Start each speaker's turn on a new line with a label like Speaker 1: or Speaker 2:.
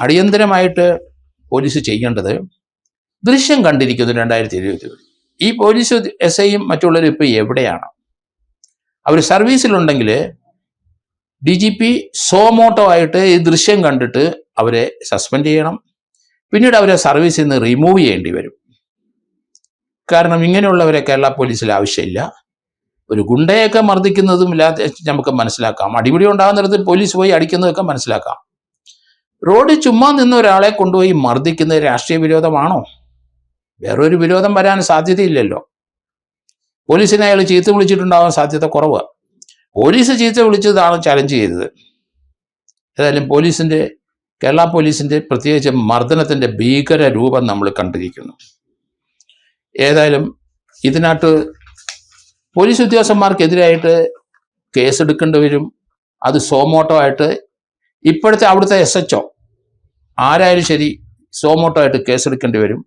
Speaker 1: അടിയന്തരമായിട്ട് പോലീസ് ചെയ്യേണ്ടത് ദൃശ്യം കണ്ടിരിക്കുന്നു 2020. ഈ പോലീസ് SIയും മറ്റുള്ളവരും ഇപ്പോൾ എവിടെയാണ്? അവർ സർവീസിലുണ്ടെങ്കിൽ DGP സോമോട്ടോ ആയിട്ട് ഈ ദൃശ്യം കണ്ടിട്ട് അവരെ സസ്പെൻഡ് ചെയ്യണം. പിന്നീട് അവരെ സർവീസിൽ നിന്ന് റിമൂവ് ചെയ്യേണ്ടി വരും. കാരണം ഇങ്ങനെയുള്ളവരെ കേരള പോലീസിൽ ആവശ്യമില്ല. ഒരു ഗുണ്ടയൊക്കെ മർദ്ദിക്കുന്നതും ഇല്ലാതെ നമുക്ക് മനസ്സിലാക്കാം. അടിപിടി ഉണ്ടാകുന്നിടത്ത് പോലീസ് പോയി അടിക്കുന്നതൊക്കെ മനസ്സിലാക്കാം. റോഡിൽ ചുമ്മാ നിന്ന് ഒരാളെ കൊണ്ടുപോയി മർദ്ദിക്കുന്നത് രാഷ്ട്രീയ വിരോധമാണോ? വേറൊരു വിരോധം വരാൻ സാധ്യതയില്ലല്ലോ. പോലീസിനെ അയാൾ ചീത്ത വിളിച്ചിട്ടുണ്ടാവാൻ സാധ്യത കുറവ്. പോലീസ് ചീത്ത വിളിച്ചതാണ് ചലഞ്ച് ചെയ്തത്. ഏതായാലും കേരള പോലീസിൻ്റെ പ്രത്യേകിച്ച് മർദ്ദനത്തിൻ്റെ ഭീകര രൂപം നമ്മൾ കണ്ടിരിക്കുന്നു. ഏതായാലും ഇതിനകത്ത് പോലീസ് ഉദ്യോഗസ്ഥന്മാർക്കെതിരായിട്ട് കേസെടുക്കേണ്ടി വരും. അത് സോമോട്ടോ ആയിട്ട് ഇപ്പോഴത്തെ അവിടുത്തെ SHO ആരായാലും ശരി സോമോട്ടോ ആയിട്ട് കേസെടുക്കേണ്ടി വരും.